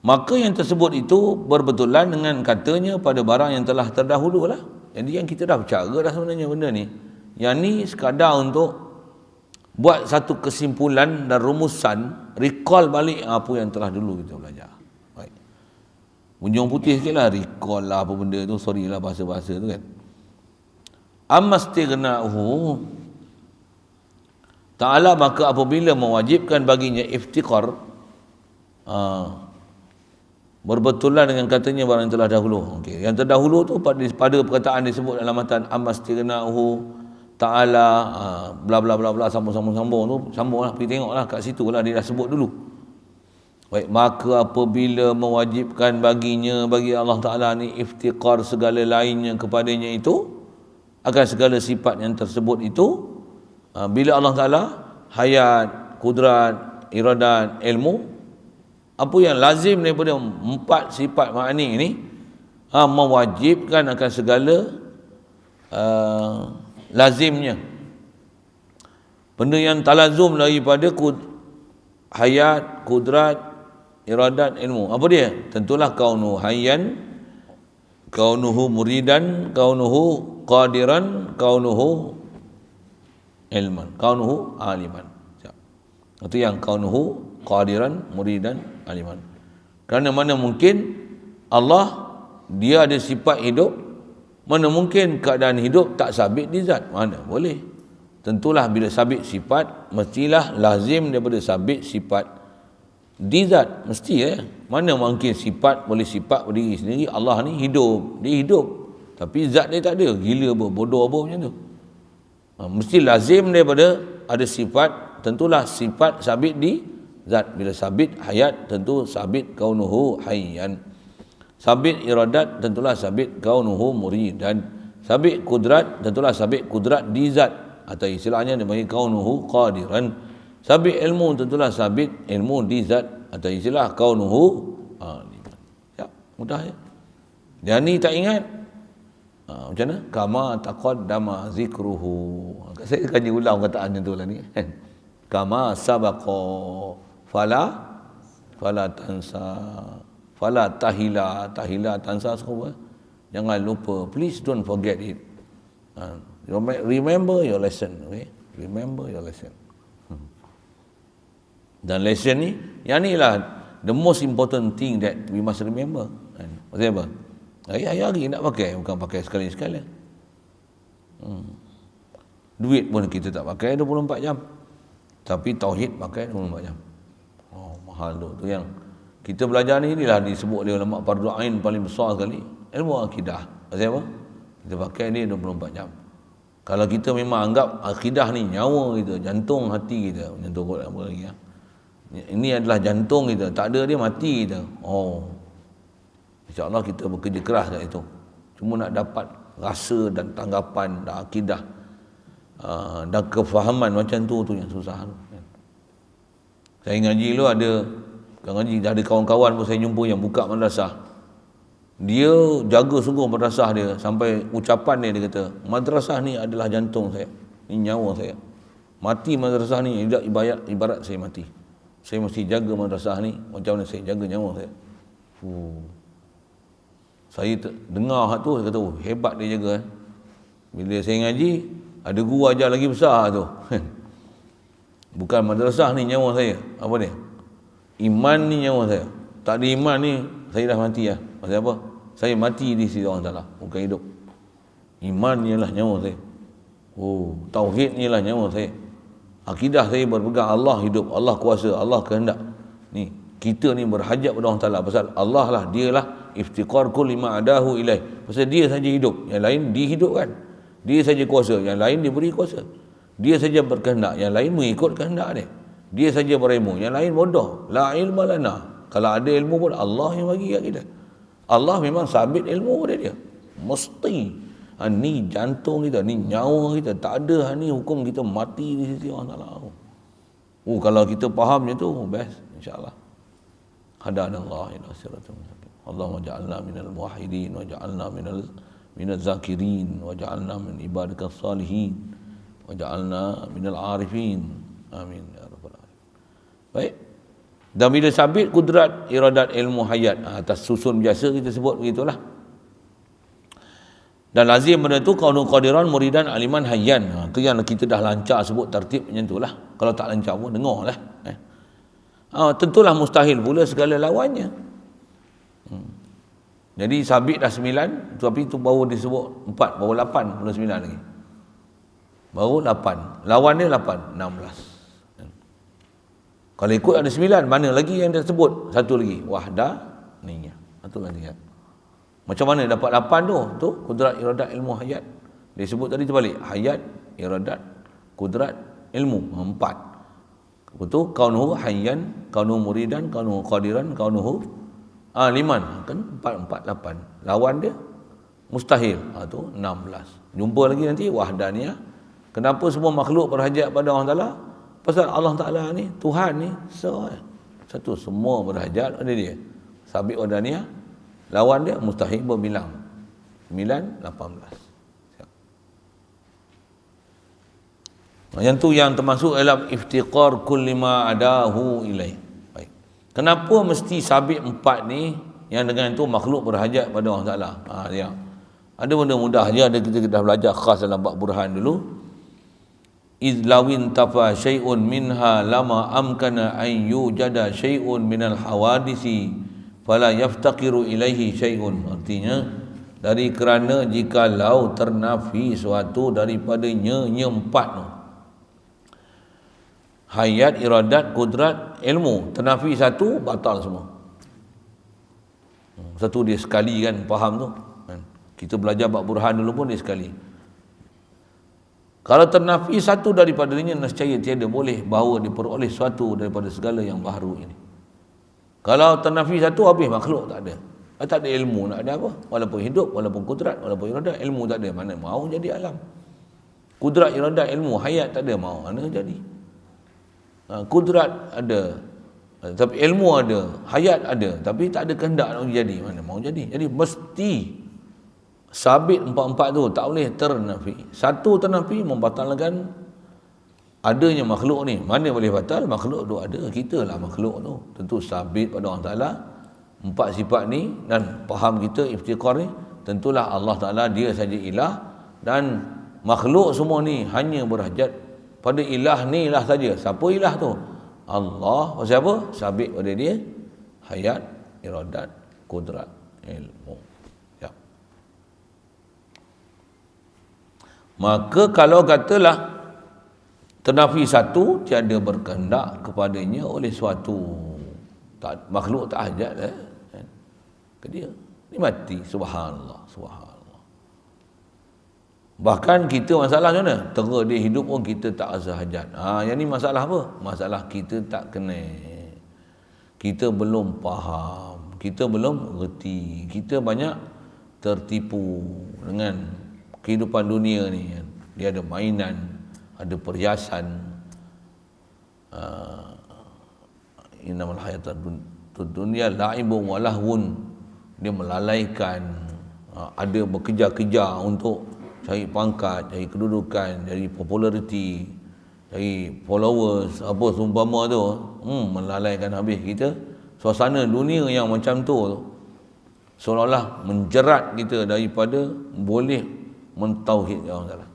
Maka yang tersebut itu berbetulan dengan katanya pada barang yang telah terdahulu lah. Jadi yang kita dah bercara dah sebenarnya benda ni. Yang ni sekadar untuk buat satu kesimpulan dan rumusan, recall balik apa yang telah dulu kita belajar. Baik. Bunjung putih sikit lah, recall lah apa benda tu, sorry lah bahasa-bahasa tu kan. Amastighna'uhu Ta'ala, maka apabila mewajibkan baginya iftiqar, berbetulan dengan katanya barang yang telah dahulu. Okay. Yang terdahulu tu pada perkataan disebut dalam matan amastighna'uhu Ta'ala, bla bla bla bla, sambung tu, sambunglah, pergi tengoklah kat situ lah dia dah sebut dulu. Baik, maka apabila mewajibkan baginya, bagi Allah Ta'ala ni iftiqar segala lainnya kepadanya itu, akan segala sifat yang tersebut itu, bila Allah Ta'ala hayat, kudrat, iradat, ilmu, apa yang lazim daripada 4 sifat ma'ani ini, mewajibkan akan segala lazimnya. Benda yang talazum daripada hayat, kudrat, iradat, ilmu. Apa dia? Tentulah kaunuhu hayyan, kaunuhu muridan, kaunuhu qadiran, kaunuhu ilman, kaunuhu aliman. Itu yang kaunuhu qadiran, muridan, aliman. Kerana mana mungkin Allah dia ada sifat hidup, mana mungkin keadaan hidup tak sabit di zat? Mana boleh. Tentulah bila sabit sifat, mestilah lazim daripada sabit sifat di zat. Mesti Mana mungkin sifat boleh sifat berdiri sendiri. Allah ni hidup, dia hidup. Tapi zat dia tak ada. Gila apa, bodoh apa macam tu. Mesti lazim daripada ada sifat, tentulah sifat sabit di zat. Bila sabit hayat, tentu sabit kaunuhu hayyan. Sabit iradat, tentulah sabit kaunuhu muridan. Sabit kudrat, tentulah sabit kudrat di zat. Atau istilahnya dia panggil kaunuhu qadiran. Sabit ilmu, tentulah sabit ilmu di zat. Atau istilah kaunuhu aliman. Ya, mudah ya. Dan ni tak ingat. Macam mana? Kama taqaddama zikruhu. Saya kaji ulang kataan macam tu lah ni. Kama sabaqa fala tansa. Fala tahila tansa semua. Jangan lupa. Please don't forget it. Remember your lesson. Okay? Remember your lesson. Dan lesson ni, yang ni lah the most important thing that we must remember. Maksudnya apa? Hari-hari nak pakai, bukan pakai sekali-sekala. Duit pun kita tak pakai 24 jam. Tapi tauhid pakai 24 jam. Oh, mahal tu. Tu yang kita belajar ni, inilah disebut oleh ulama fardu ain paling besar sekali. Ilmu akidah. Maksudnya apa? Kita pakai ni 24 jam. Kalau kita memang anggap akidah ni nyawa kita, jantung hati kita, jantung kot apa lagi ya. Ini adalah jantung kita, tak ada dia mati kita. Oh, insya-Allah kita bekerja keras kat itu. Cuma nak dapat rasa dan tanggapan dan akidah dan kefahaman macam tu yang susah. Saya ngaji dulu ada kawan-kawan pun saya jumpa yang buka madrasah. Dia jaga sungguh madrasah dia sampai ucapan dia kata, madrasah ni adalah jantung saya, ni nyawa saya. Mati madrasah ni ibarat saya mati. Saya mesti jaga madrasah ni macam mana saya jaga nyawa saya. Saya dengar hak tu, saya kata, hebat dia jaga. Bila saya ngaji, ada guru ajar lagi besar tu. Bukan madrasah ni nyawa saya. Apa dia? Iman ni nyawa saya. Tak ada iman ni, saya dah mati lah. Maksudnya apa? Saya mati di sisi Allah Ta'ala, bukan hidup. Iman ni lah nyawa saya. Tauhid ni lah nyawa saya. Akidah saya berpegang Allah hidup, Allah kuasa, Allah kehendak. Ni, kita ni berhajat pada Allah Ta'ala. Pasal Allah lah, dia lah iftiqar kulli ma'adahu ilaih. Pasal dia saja hidup, yang lain dihidupkan. Dia saja kuasa, yang lain diberi kuasa. Dia saja berkehendak, yang lain mengikut kehendak dia. Dia saja berilmu, yang lain bodoh. La ilma lana. Kalau ada ilmu pun Allah yang bagi kat kita. Allah memang sabit ilmu pada dia. Mesti. Ni jantung kita, ni nyawa kita. Tak ada ni hukum kita mati di sisi Allah Ta'ala. Kalau kita faham macam tu, best. InsyaAllah. Hadanallah ila siratul mustaqim. Allahumma ja'alna minal muwahhidin wa ja'alna minal zakirin wa ja'alna min ibadikas salihin wa ja'alna minal arifin. Amin ya rabbal alamin. Baik. Dan bila sabit kudrat, iradat, ilmu, hayat, atas susun biasa kita sebut begitulah. Dan lazim benda tu kaunu qadiran, muridan, aliman, hayyan. Itu yang kita dah lancar sebut tertib macam itulah. Kalau tak lancar pun dengarlah. Tentulah mustahil pula segala lawannya. Jadi sabit dah 9, tapi itu baru disebut 4, baru 8, belum 9 lagi. Baru 8. Lawan dia 8, 16. Kalau ikut ada 9, mana lagi yang dia sebut? Satu lagi, wahdaniyah. Satu lagi. Macam mana dapat 8 tu? Tu kudrat, iradat, ilmu, hayat. Dia sebut tadi terbalik. Hayat, iradat, kudrat, ilmu. 4. Betul? Kaunuhu hayyan, kaunuhu muridan, kaunuhu qadiran, kaunuhu aliman. Kan 4, 8. Lawan dia mustahil. Tu 16. Jumpa lagi nanti wahdaniyah. Kenapa semua makhluk berhajat pada Allah Ta'ala? Pasal Allah Ta'ala ni, Tuhan ni, satu, semua berhajat pada dia. Sabit wahdaniyah. Lawan dia mustahil berbilang. 9, 18. Yang tu yang termasuk dalam iftiqar kulli ma adahu ilaih. Baik. Kenapa mesti sabit 4 ni yang dengan itu makhluk berhajat pada Allah Taala? Dia. Ada benda mudah je, ada kita dah belajar khas dalam bab burhan dulu. Iz lawin tafa syai'un minha lama amkana an yujada syai'un minal hawadisi fala yaftaqiru ilaihi syai'un. Artinya dari kerana jikalau ternafi suatu daripadanya 4 tu, hayat, iradat, kudrat, ilmu, ternafi satu, batal semua. Satu dia sekali kan, faham tu kan? Kita belajar bab burhan dulu pun dia sekali. Kalau ternafi satu daripadanya, nescaya tiada boleh bahawa diperoleh suatu daripada segala yang baharu ini. Kalau ternafi satu, habis makhluk tak ada. Tak ada ilmu, nak ada apa? Walaupun hidup, walaupun kudrat, walaupun iradat, ilmu tak ada. Mana mau jadi alam? Kudrat, iradat, ilmu, hayat tak ada, mau mana jadi? Kudrat ada, tapi ilmu ada, hayat ada, tapi tak ada kehendak nak jadi, mana mau jadi? Jadi mesti sabit 4 tu, tak boleh ternafi. Satu ternafi membatalkan adanya makhluk ni. Mana boleh batal? Makhluk tu ada, kita lah makhluk tu. Tentu sabit pada Allah Ta'ala 4 sifat ni, dan faham kita iftiqar ni, tentulah Allah Ta'ala dia saja ilah, dan makhluk semua ni hanya berhajat pada ilah ni lah saja. Siapa ilah tu? Allah. Pasal apa? Sabit pada dia hayat, iradat, kudrat, ilmu. Ya. Maka kalau katalah ternafi satu, tiada berkehendak kepadanya oleh suatu, tak, makhluk tak hajat ke dia, dia mati. Subhanallah, subhanallah. Bahkan kita masalah macam mana? Tera dia hidup pun kita tak rasa hajat. Yang ni masalah apa? Masalah kita tak connect. Kita belum faham, kita belum reti, kita banyak tertipu dengan kehidupan dunia ni. Dia ada mainan, ada perhiasan. Innamal hayatud dunya la'ibun wa lahwun. Dia melalaikan, ada bekerja-kerja untuk cari pangkat, cari kedudukan, cari populariti, cari followers, apa seumpama tu, melalaikan habis kita. Suasana dunia yang macam tu seolah-olah menjerat kita daripada boleh mentauhid Allah Taala.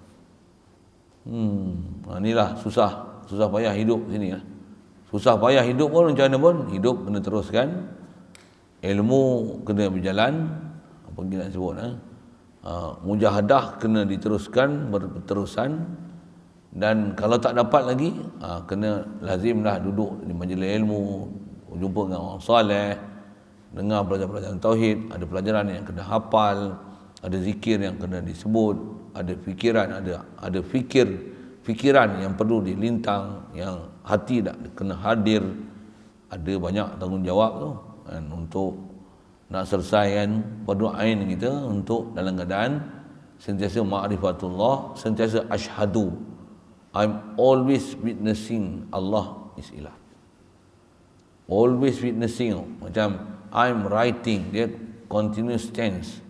Inilah susah payah hidup sini lah. Susah payah hidup pun macam mana pun, hidup kena teruskan, ilmu kena berjalan, apa kita nak sebut, mujahadah kena diteruskan berterusan, dan kalau tak dapat lagi, kena lazimlah duduk di majlis ilmu, jumpa dengan orang soleh, dengar pelajaran-pelajaran tauhid, ada pelajaran yang kena hafal, ada zikir yang kena disebut, ada fikiran, ada fikiran yang perlu dilintang, yang hati tak kena hadir, ada banyak tanggungjawab tu kan, untuk nak selesaikan fardu ain kita, untuk dalam keadaan sentiasa ma'rifatullah, sentiasa asyhadu, I'm always witnessing Allah is ilah. Always witnessing, macam I'm writing, dia continuous tense.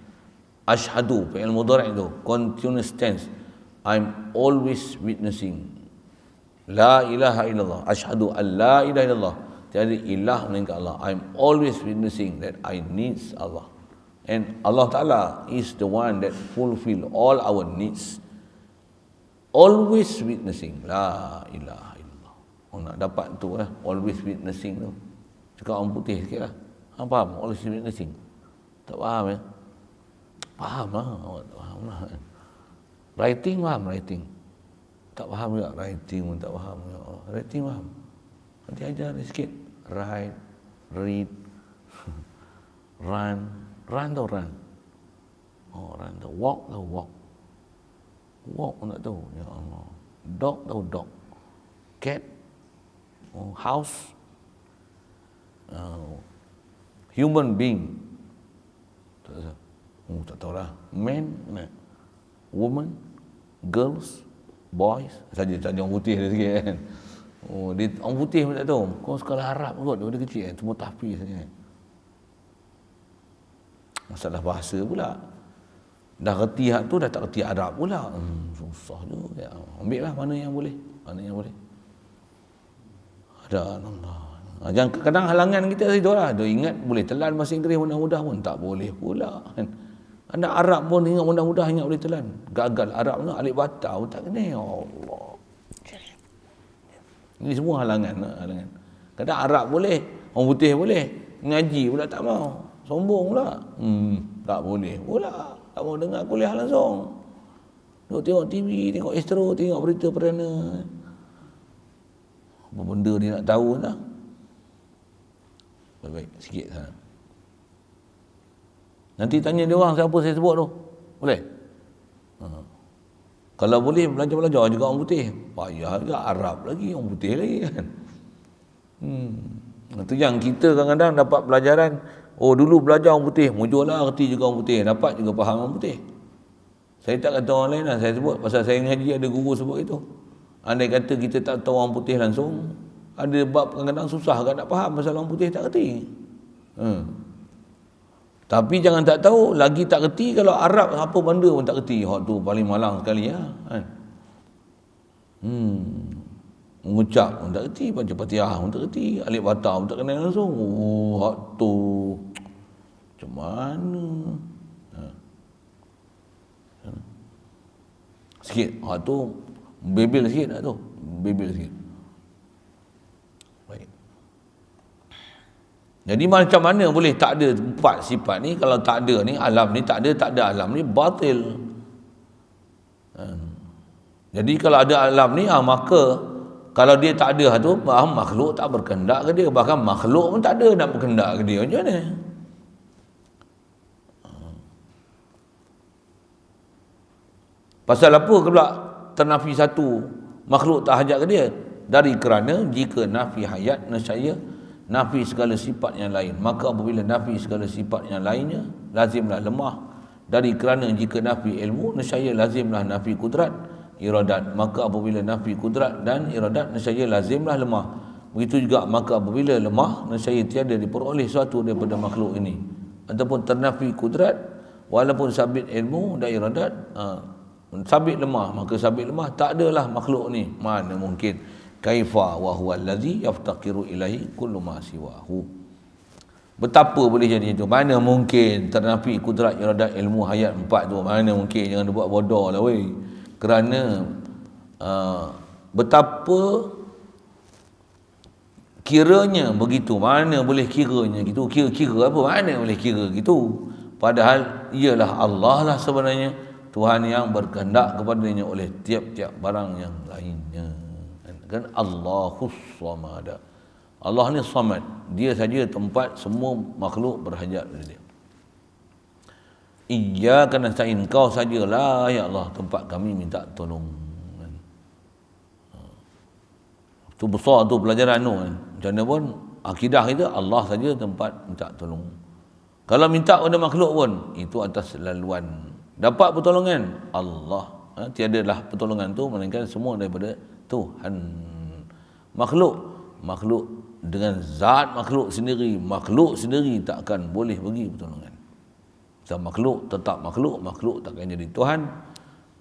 Asyhadu, fi'il mudhari' itu continuous tense. I'm always witnessing. La ilaha illallah. Asyhadu an la ilaha illallah. Tiada ilah melainkan Allah. I'm always witnessing that I need Allah. And Allah Ta'ala is the one that fulfill all our needs. Always witnessing. La ilaha illallah. Nak dapat tu lah. Always witnessing tu. Cakap orang putih sikit lah. Faham? Always witnessing. Tak faham Faham lah. Tak faham lah. Writing faham, writing. Tak faham juga. Writing pun tak faham. Writing faham. Nanti ajar dia sikit. Write, read, run. Run tau run. Run tau. Walk tau walk. Walk pun tak tahu. Ya Allah. Dog tau dog. Cat. House. Human being. Tak tahu lah. Man. Woman. Girls. Boys. Saja orang putih dia sikit kan. Dia orang putih pun tak tahu. Kau sekolah Arab kot daripada kecil kan. Semua tahfiz kan. Masalah bahasa pula. Dah reti hak tu, dah tak reti Arab pula. Susah juga. Ambil lah mana yang boleh. Maknanya boleh. Ada Allah. Jangan kadang halangan kita itu lah. Dia ingat boleh telan bahasa Inggeris mudah-mudah pun tak boleh pula. Kan? Anak Arab pun ingat mudah-mudah ingat boleh telan. Gagal Arab tu alif bata pun tak kena. Ya Allah. Ini semua halangan. Kadang Arab boleh, orang putih boleh. Ngaji pula tak mau. Sombong pula. Tak boleh pula. Tak mau dengar kuliah langsung. Tengok TV, tengok Astro, tengok berita perdana. Apa benda dia nak tahu lah. Baik, sikit sana. Nanti tanya dia orang siapa saya sebut tu. Boleh? Kalau boleh belajar-belajar juga orang putih. Payah juga Arab lagi, orang putih lagi kan. Itu yang kita kadang-kadang dapat pelajaran. Oh dulu belajar orang putih, mujurlah erti juga orang putih. Dapat juga faham orang putih. Saya tak kata orang lain lah. Saya sebut pasal saya ngaji ada guru sebut itu. Andai kata kita tak tahu orang putih langsung, ada bab kadang-kadang susah kan nak faham pasal orang putih tak kerti. Tapi jangan tak tahu, lagi tak kerti kalau Arab apa benda pun tak kerti. Hak tu paling malang sekali ya. Kan? Mengucap pun tak kerti, baca Fatihah pun tak kerti, alif bata pun tak kenal langsung. Oh, hak tu macam mana? Sikit, hak tu bebel sikit tak tu. Bebel sikit. Baik. Jadi macam mana boleh tak ada empat sifat ni? Kalau tak ada ni, alam ni tak ada alam ni batil. Jadi kalau ada alam ni, maka kalau dia tak ada tu, makhluk tak berkehendak ke dia. Bahkan makhluk pun tak ada nak berkehendak ke dia. Macam mana? Pasal apa pula ternafi satu makhluk tak hajat ke dia? Dari kerana jika nafi hayat nescaya nafi segala sifat yang lain. Maka apabila nafi segala sifat yang lainnya, lazimlah lemah. Dari kerana jika nafi ilmu, nescaya lazimlah nafi kudrat, iradat. Maka apabila nafi kudrat dan iradat, nescaya lazimlah lemah. Begitu juga maka apabila lemah, nescaya tiada diperoleh sesuatu daripada makhluk ini. Ataupun ternafi kudrat, walaupun sabit ilmu dan iradat, sabit lemah, maka sabit lemah tak adalah makhluk ni. Mana mungkin? Kaifa wa huwa allazi yaftaqiru ilaihi kullu ma siwahu. Betapa boleh jadi itu? Mana mungkin ternafi kudrat, iradat, ilmu, hayat empat tu? Mana mungkin? Jangan buat bodoh lah weh. Kerana betapa kiranya begitu. Mana boleh kiranya gitu? Kira apa? Mana boleh kira gitu? Padahal ialah Allah lah sebenarnya Tuhan yang berkehendak kepadanya oleh tiap-tiap barang yang lainnya. Kan Allahus Samad. Allah ni Samad. Dia saja tempat semua makhluk berhajat pada dia. Iyyaka nasta'in, kau sajalah ya Allah tempat kami minta tolong. Tu besar tu pelajaran tu kan. Macam mana pun akidah kita Allah saja tempat minta tolong. Kalau minta pada makhluk pun itu atas laluan. Dapat pertolongan Allah. Tiadalah pertolongan tu melainkan semua daripada Tuhan. Makhluk dengan zat makhluk sendiri tak akan boleh bagi pertolongan. Sebab makhluk tetap makhluk takkan jadi Tuhan.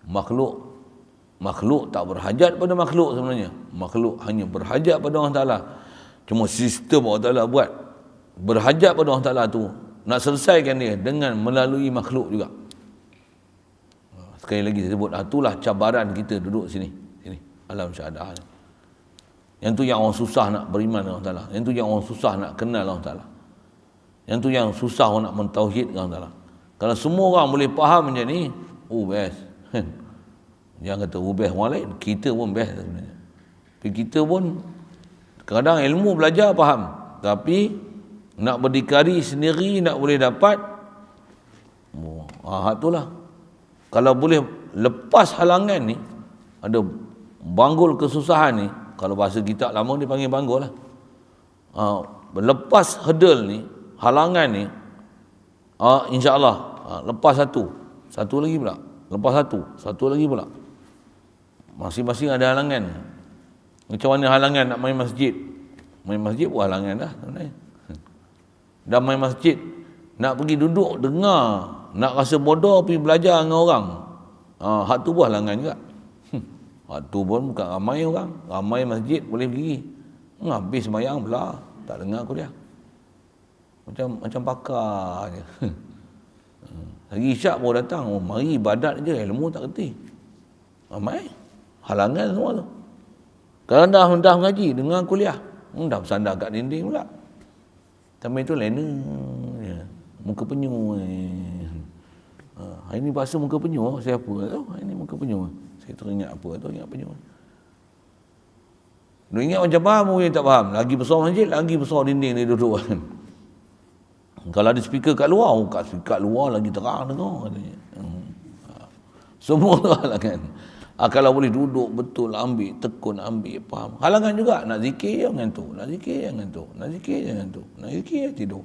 Makhluk tak berhajat pada makhluk sebenarnya. Makhluk hanya berhajat pada Allah Ta'ala. Cuma sistem Allah Ta'ala buat berhajat pada Allah Ta'ala tu nak selesaikan dia dengan melalui makhluk juga. Sekali lagi saya sebut, itulah cabaran kita duduk sini alam syahadah. Yang tu yang orang susah nak beriman dengan Allah Ta'ala. Yang tu yang orang susah nak kenal Allah Ta'ala. Yang tu yang susah orang nak mentauhidkan Allah Ta'ala. Kalau semua orang boleh faham macam ni, best. Jangan kata best orang lain, kita pun best sebenarnya. Tapi kita pun kadang ilmu belajar faham, tapi nak berdikari sendiri nak boleh dapat, itulah. Kalau boleh lepas halangan ni, ada banggul kesusahan ni, kalau bahasa kita lama dia panggil banggul lah. Lepas hurdle ni, halangan ni, insya-Allah lepas satu lagi pula. Lepas satu lagi pula. Masing-masing ada halangan. Macam mana halangan nak main masjid? Main masjid pun halangan dah sebenarnya. Dah main masjid, nak pergi duduk dengar, nak rasa bodoh pergi belajar dengan orang. Hak tu pun halangan juga. Waktu pun bukan ramai orang. Ramai masjid boleh berdiri. Habis sembahyang belah. Tak dengar kuliah. Macam pakar je. Hari isyak baru datang. Oh, mari ibadat je. Ilmu tak kerti. Ramai. Halangan semua tu. Kalau dah mengaji, dengar kuliah. Dah bersandar kat dinding pula. Tapi itu lena. Ya. Muka penyu. Hari ni bahasa muka penyu. Saya apa tu? Hari ni muka penyu. Saya teringat apa tu? Ingat penyu. Dia ingat macam faham, dia tak faham. Lagi besar masjid, lagi besar dinding dia duduk. Kalau ada speaker kat luar, kat speaker kat luar lagi terang dengar katanya. Semua halangan. Kalau boleh duduk betul, ambil, tekun, ambil, faham. Halangan juga. Nak zikir jangan tu. Nak zikir jangan tu. Nak zikir jangan tu. Nak zikir tidur.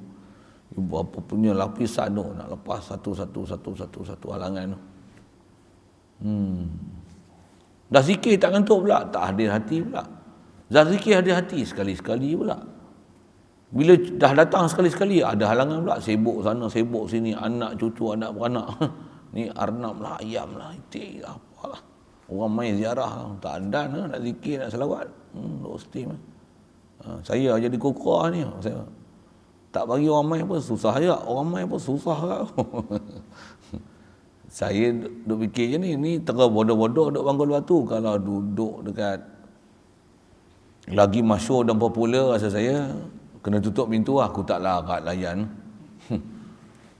Apa punya lapisan tu. Nak lepas satu halangan tu. Dah zikir tak ngantuk pula. Tak hadir hati pula. Dah zikir hadir hati sekali-sekali pula. Bila dah datang sekali-sekali, ada halangan pula. Sibuk sana, sibuk sini. Anak, cucu, anak beranak. Ni arnab lah, ayam lah, itik lah, apalah. Orang main ziarah lah. Tak ada nak zikir, nak selawat. Duk saya jadi kukuah ni. Saya tak bagi orang main pun susah je. Orang main pun susah lah. Saya duk fikir je ni tengah bodoh-bodoh duk bangun batu. Kalau duduk dekat lagi masyhur dan popular, rasa saya kena tutup pintu lah. Aku tak larat layan.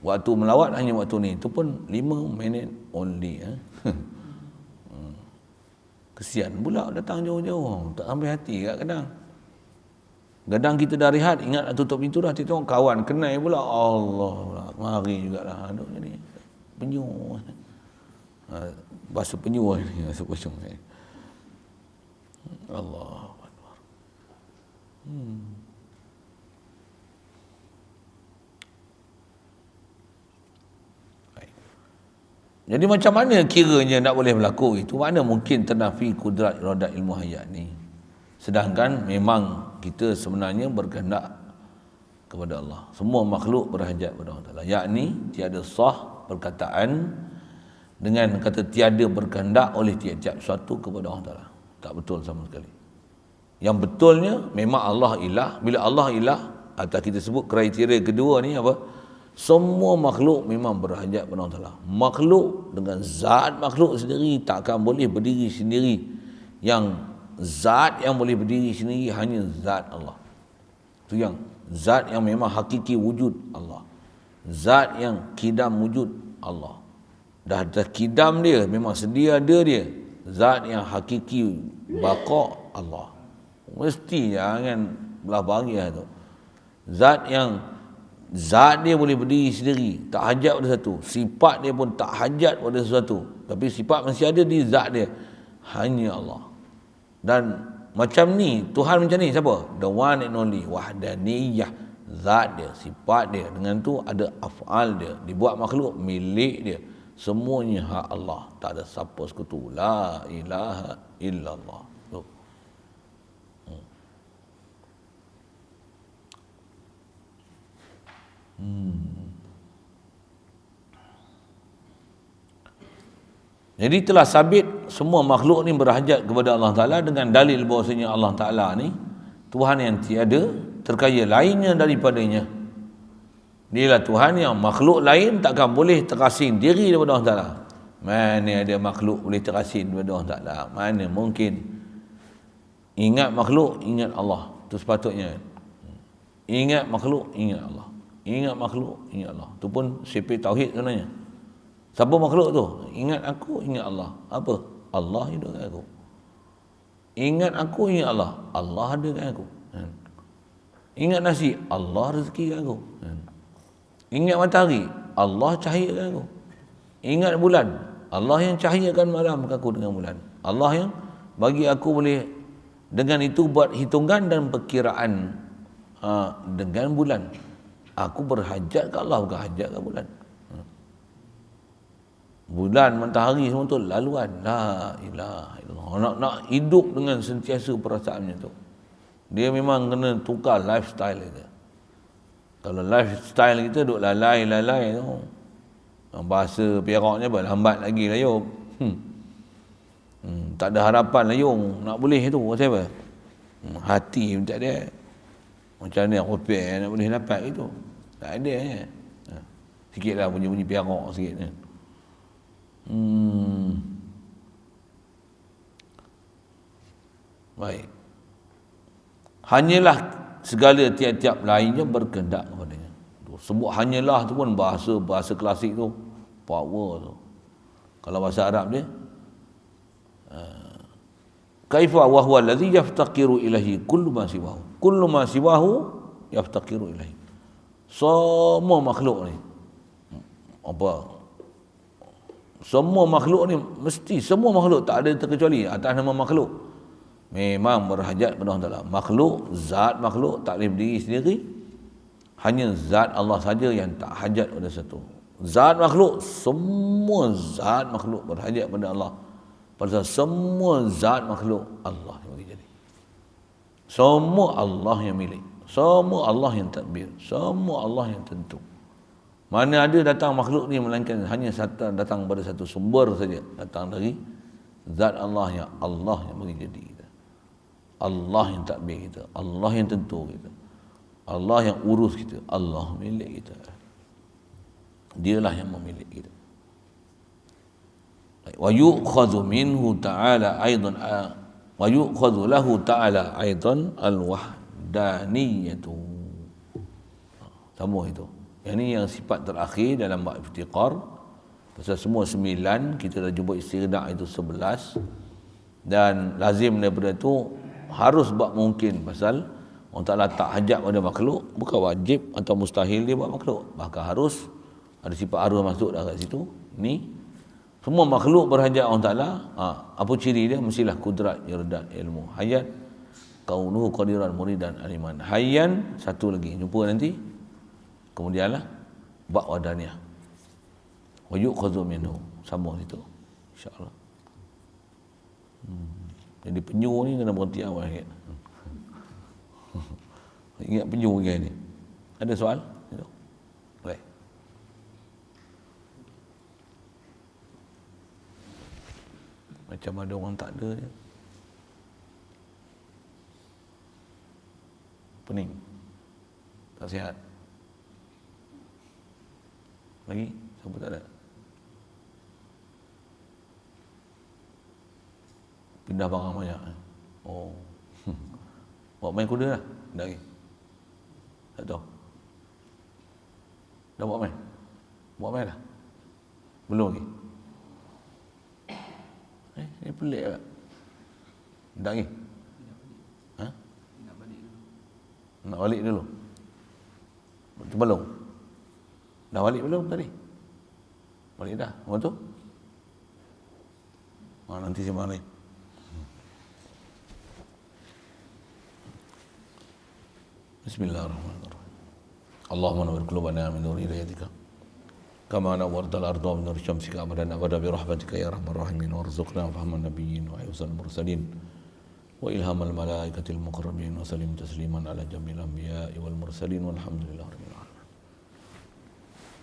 Waktu melawat hanya waktu ni. Itu pun 5 minit only. Kesian pula datang jauh-jauh. Tak sampai hati kat kadang. Kadang kita dah rehat, ingat nak tutup pintu dah. Tengok kawan kenai pula. Allah, mari jugalah. Aduh ni. Penyu. Bahasa penyu ni. Bahasa penyu ni. Allah. Jadi macam mana kiranya nak boleh berlaku itu? Mana mungkin ternafi kudrat iradat ilmu hayat ni? Sedangkan memang kita sebenarnya berkehendak kepada Allah. Semua makhluk berhajat kepada Allah Ta'ala. Yakni tiada sah perkataan dengan kata tiada berkehendak oleh tiap-tiap sesuatu kepada Allah Ta'ala. Tak betul sama sekali. Yang betulnya memang Allah ilah. Bila Allah ilah, atau kita sebut kriteria kedua ni apa? Semua makhluk memang berhajat kepada Allah Ta'ala. Makhluk dengan zat makhluk sendiri takkan boleh berdiri sendiri. Yang zat yang boleh berdiri sendiri hanya zat Allah. Itu yang zat yang memang hakiki wujud Allah. Zat yang kidam wujud Allah. Dah kidam dia, memang sedia ada dia. Zat yang hakiki baqa Allah. Mesti jangan belah bagi tu. Zat dia boleh berdiri sendiri, tak hajat pada satu. Sifat dia pun tak hajat pada sesuatu. Tapi sifat masih ada di zat dia. Hanya Allah. Dan macam ni, Tuhan macam ni siapa? The one and only. Wahdaniyah. Zat dia, sifat dia. Dengan tu ada af'al dia. Dibuat makhluk, milik dia. Semuanya hak Allah. Tak ada siapa sekutu. La ilaha illallah. Jadi telah sabit semua makhluk ni berhajat kepada Allah Ta'ala dengan dalil bahawasanya Allah Ta'ala ni Tuhan yang tiada terkaya lainnya daripadanya. Dialah Tuhan yang makhluk lain takkan boleh terasing diri daripada Allah Ta'ala. Mana ada makhluk boleh terasing daripada Allah Ta'ala? Mana mungkin. Ingat makhluk, ingat Allah. Itu sepatutnya. Ingat makhluk, ingat Allah. Ingat makhluk, ingat Allah. Itu pun sifat tauhid sebenarnya. Siapa makhluk tu? Ingat aku, ingat Allah. Apa? Allah hidup kat aku. Ingat aku, ingat Allah. Allah ada kat aku. Ingat nasi, Allah rezeki kat aku. Ingat matahari, Allah cahaya kat aku. Ingat bulan, Allah yang cahayakan malam kat aku dengan bulan. Allah yang bagi aku boleh dengan itu buat hitungan dan perkiraan dengan bulan. Aku berhajat ke Allah, bukan hajat ke bulan. Bulan, matahari semua tu laluan. La ilaha illallah. Nak hidup dengan sentiasa perasaannya tu. Dia memang kena tukar lifestyle kita. Kalau lifestyle kita duk lalai tu. Bahasa Peraknya apa? Lambat lagi layup. Tak ada harapan lah Yung nak boleh tu siapa? Hati pun tak ada. Macam mana kopi nak boleh dapat itu? Tak ada ya. Sikitlah bunyi-bunyi piarak sikit ni. Baik. Hanyalah segala tiap-tiap lainnya berkehendak kepadanya. Sebut hanyalah tu pun bahasa klasik tu power tu. Kalau bahasa Arab dia kaifa wa huwa allazi yaftaqiru ilaihi kullu ma siwahu. Kullu ma siwahu yaftaqiru ilaihi. Semua makhluk ni semua makhluk ni mesti semua makhluk tak ada terkecuali atas nama makhluk memang berhajat kepada Allah Taala. Makhluk, zat makhluk tak boleh berdiri sendiri. Hanya zat Allah saja yang tak hajat pada satu. Zat makhluk, semua zat makhluk berhajat kepada Allah. Pasal semua zat makhluk Allah yang bagi jadi. Semua Allah yang milik. Semua Allah yang tadbir. Semua Allah yang tentu. Mana ada datang makhluk ni melainkan hanya datang pada satu sumber saja. Datang dari zat Allah yang bagi jadi kita. Allah yang tadbir kita. Allah yang tentu kita. Allah yang urus kita. Allah milik kita. Dialah yang memiliki kita. Wa yu'khadhu minhu ta'ala aidan wa yu'khadhu lahu ta'ala aidan al-wahdaniyatu. Sama itu. Yang ini yang sifat terakhir dalam bab iftiqar. Pasal semua 9, kita dah jumpa istighnaq itu 11. Dan lazim daripada itu harus buat mungkin pasal Allah Ta'ala tak hajat pada makhluk, bukan wajib atau mustahil dia buat makhluk. Bahkan harus ada sifat harus masuk dah kat situ. Ni semua makhluk berhajat Allah Ta'ala. Apa ciri dia? Mestilah kudrat, irdat, ilmu. Hayat, kaunuhu qadiran, muridan, aliman. Hayyan, satu lagi. Jumpa nanti. Kemudianlah, bak wadaniyah. Wa yu'khadhu minhu. Sambung situ. InsyaAllah. Jadi penyu ni kena berhenti awal sikit. Ingat penyu ke ni? Ada soal? Baik. Macam ada orang tak ada je. Pening. Tak sihat. Lagi? Siapa tak ada? Pindah barang banyak. Oh. Bawa main kuda lah. Dah lagi. Tak tahu. Dah bawa main? Bawa main dah? Belum lagi? Ini pelik tak? Dah lagi? Ha? Nak balik dulu? Belum? Dah balik belum tadi? Balik dah? Apa tu? Nanti sembang lain. Bismillahirrahmanirrahim. Allahumma nawwir qulubana min nuri hidayatika kama nawwartal arda min nuri syamsika abadan abada bi rahmatika ya arhamar rahimin warzuqna fahman nabiyyin wa hifzal mursalin wa ilhamal malaikatil muqarrabin wa sallim tasliman ala jamil anbiya'i wal mursalin walhamdulillahi rabbil alamin.